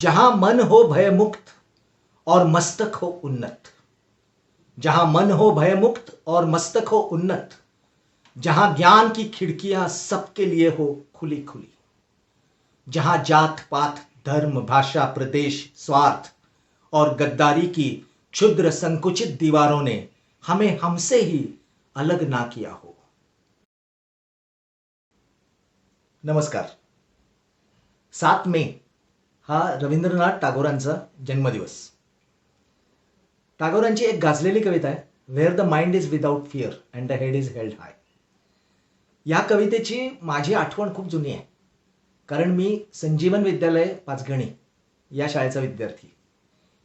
जहां मन हो भयमुक्त और मस्तक हो उन्नत, जहां मन हो भयमुक्त और मस्तक हो उन्नत, जहां ज्ञान की खिड़कियां सबके लिए हो खुली खुली, जहां जात पात धर्म भाषा प्रदेश स्वार्थ और गद्दारी की क्षुद्र संकुचित दीवारों ने हमें हमसे ही अलग ना किया हो। नमस्कार. 7 मे हा रवींद्रनाथ टागोरांचा जन्मदिवस. टागोरांची एक गाजलेली कविता आहे, where the mind is without fear and the head is held high. या कवितेची माझी आठवण खूप जुनी आहे, कारण मी संजीवन विद्यालय पाचगणी या शाळेचा विद्यार्थी.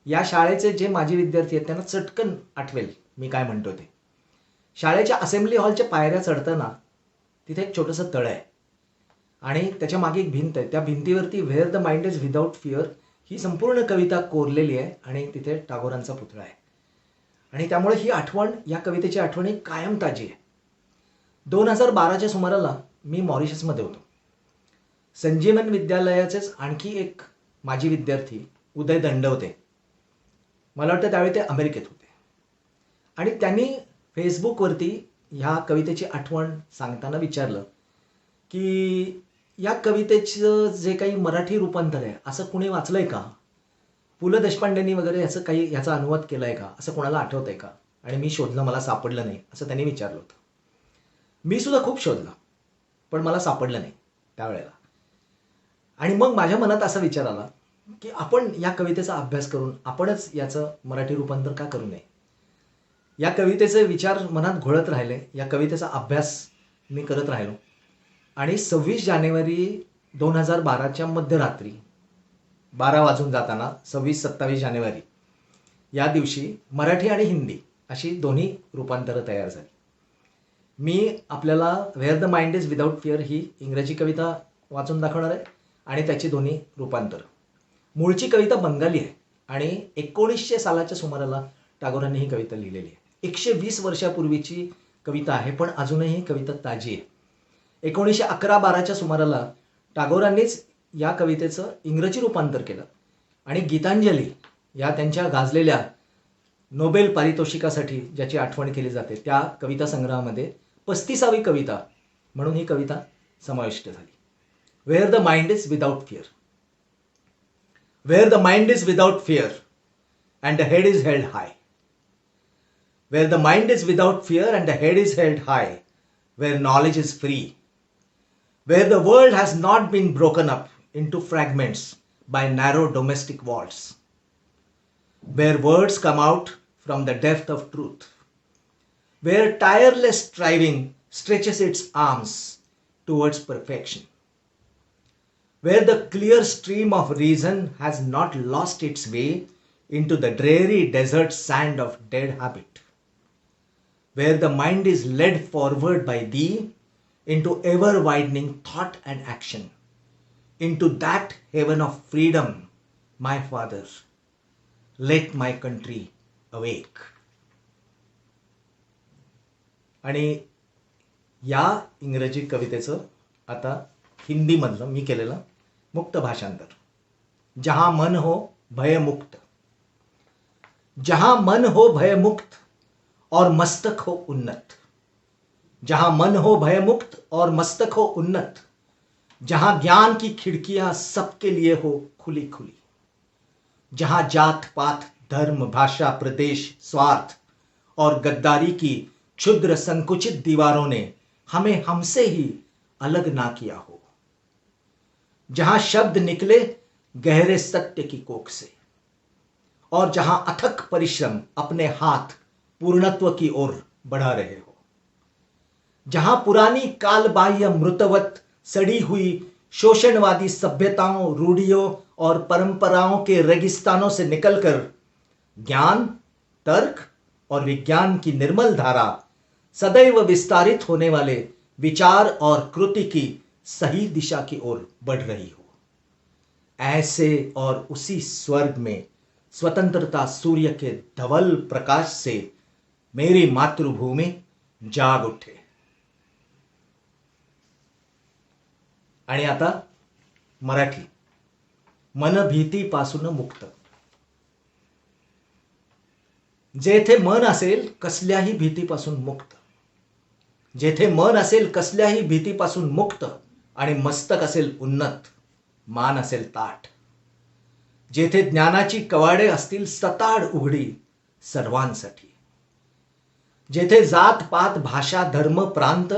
या शाळेचे जे माजी विद्यार्थी आहेत त्यांना चटकन आठवेल मी काय म्हणतो ते. शाळेच्या असेंब्ली हॉलच्या पायऱ्या चढताना तिथे एक छोटंसं तळ आहे आणि त्याच्या मागे एक भिंत आहे. त्या भिंतीवरती where the mind is without fear ही संपूर्ण कविता कोरलेली आहे आणि तिथे टागोरांचा पुतळा आहे. आणि त्यामुळे ही आठवण, या कवितेची आठवण ही कायम ताजी आहे. 2012च्या सुमाराला मी मॉरिशसमध्ये होतो. संजीवन विद्यालयाचेच आणखी एक माजी विद्यार्थी उदय दंडवते, मला वाटतं त्यावेळी ते अमेरिकेत होते, आणि त्यांनी फेसबुकवरती ह्या कवितेची आठवण सांगताना विचारलं की या कवितेचं जे काही मराठी रूपांतर आहे असं कुणी वाचलंय का, पु ल देशपांडेंनी वगैरे ह्याचा अनुवाद केला आहे का, असं कोणाला आठवत आहे का. आणि मी शोधलं, मला सापडलं नाही असं त्यांनी विचारलं होतं. मी सुद्धा खूप शोधलं पण मला सापडलं नाही त्यावेळेला. आणि मग माझ्या मनात असा विचार आला की आपण या कवितेचा अभ्यास करून आपणच याचं मराठी रूपांतर का करू नये. या कवितेचे विचार मनात घोळत राहिले, या कवितेचा अभ्यास मी करत राहिलो. आणि 26 जानेवारी 2012च्या मध्यरात्री 12 वाजून जाताना 26-27 जानेवारी या दिवशी मराठी आणि हिंदी अशी दोन्ही रूपांतरं तयार झाली. मी आपल्याला where the mind is without fear ही इंग्रजी कविता वाचून दाखवणार आहे आणि त्याची दोन्ही रूपांतरं. मूळची कविता बंगाली आहे आणि 1900 सालाच्या सुमाराला टागोरांनी ही कविता लिहिलेली आहे. 120 वर्षापूर्वीची कविता आहे, पण अजूनही ही कविता ताजी आहे. 1911-12च्या सुमाराला टागोरांनीच या कवितेचं इंग्रजी रूपांतर केलं आणि गीतांजली या त्यांच्या गाजलेल्या नोबेल पारितोषिकासाठी ज्याची आठवण केली जाते त्या कविता संग्रहामध्ये 35वी कविता म्हणून ही कविता समाविष्ट झाली. Where the mind is without fear. Where the mind is without fear and the head is held high. Where the mind is without fear and the head is held high. Where knowledge is free, where the world has not been broken up into fragments by narrow domestic walls, where words come out from the depth of truth, where tireless striving stretches its arms towards perfection, where the clear stream of reason has not lost its way into the dreary desert sand of dead habit, where the mind is led forward by thee into ever-widening thought and action, into that heaven of freedom, my Father, let my country awake. आणि या इंग्रजी कवितेचं आता हिंदीमधलं मी केलेलं मुक्त भाषांतर. जहां मन हो भयमुक्त, जहां मन हो भयमुक्त और मस्तक हो उन्नत, जहां मन हो भयमुक्त और मस्तक हो उन्नत, जहां ज्ञान की खिड़कियां सबके लिए हो खुली खुली, जहां जात पात धर्म भाषा प्रदेश स्वार्थ और गद्दारी की क्षुद्र संकुचित दीवारों ने हमें हमसे ही अलग ना किया हो, जहां शब्द निकले गहरे सत्य की कोख से और जहां अथक परिश्रम अपने हाथ पूर्णत्व की ओर बढ़ा रहे हो, जहां पुरानी कालबाह्य मृतवत सड़ी हुई शोषणवादी सभ्यताओं रूढ़ियों और परंपराओं के रेगिस्तानों से निकलकर ज्ञान तर्क और विज्ञान की निर्मल धारा सदैव विस्तारित होने वाले विचार और कृति की सही दिशा की ओर बढ़ रही हो, ऐसे और उसी स्वर्ग में स्वतंत्रता सूर्य के धवल प्रकाश से मेरी मातृभूमि जाग उठे. आणि आता मराठी. मन भीतीपासून मुक्त. जेथे मन असेल कसल्याही भीतीपासून मुक्त, जेथे मन असेल कसल्याही भीतीपासून मुक्त आणि मस्तक असेल उन्नत, मान असेल ताठ, जेथे ज्ञानाची कवाडे असतील सताड उघडी सर्वांसाठी, जेथे जात पात भाषा धर्म प्रांत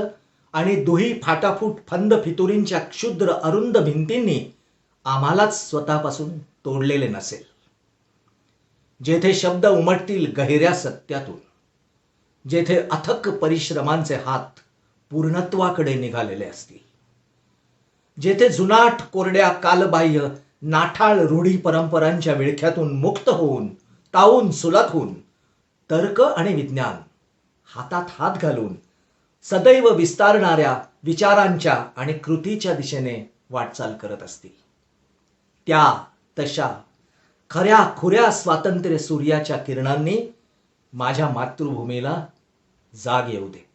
आणि दुही फाटाफूट फंद फितुरींच्या क्षुद्र अरुंद भिंतींनी आम्हालाच स्वतःपासून तोडलेले नसेल, जेथे शब्द उमटतील गहिऱ्या सत्यातून, जेथे अथक परिश्रमांचे हात पूर्णत्वाकडे निघालेले असतील, जेथे जुनाट कोरड्या कालबाह्य नाठाळ रूढी परंपरांच्या विळख्यातून मुक्त होऊन तावून सुलत होऊन तर्क आणि विज्ञान हातात हात घालून सदैव विस्तारणाऱ्या विचारांच्या आणि कृतीच्या दिशेने वाटचाल करत असतील, त्या तशा खऱ्या खुऱ्या स्वातंत्र्य सूर्याच्या किरणांनी माझ्या मातृभूमीला जाग येऊ दे.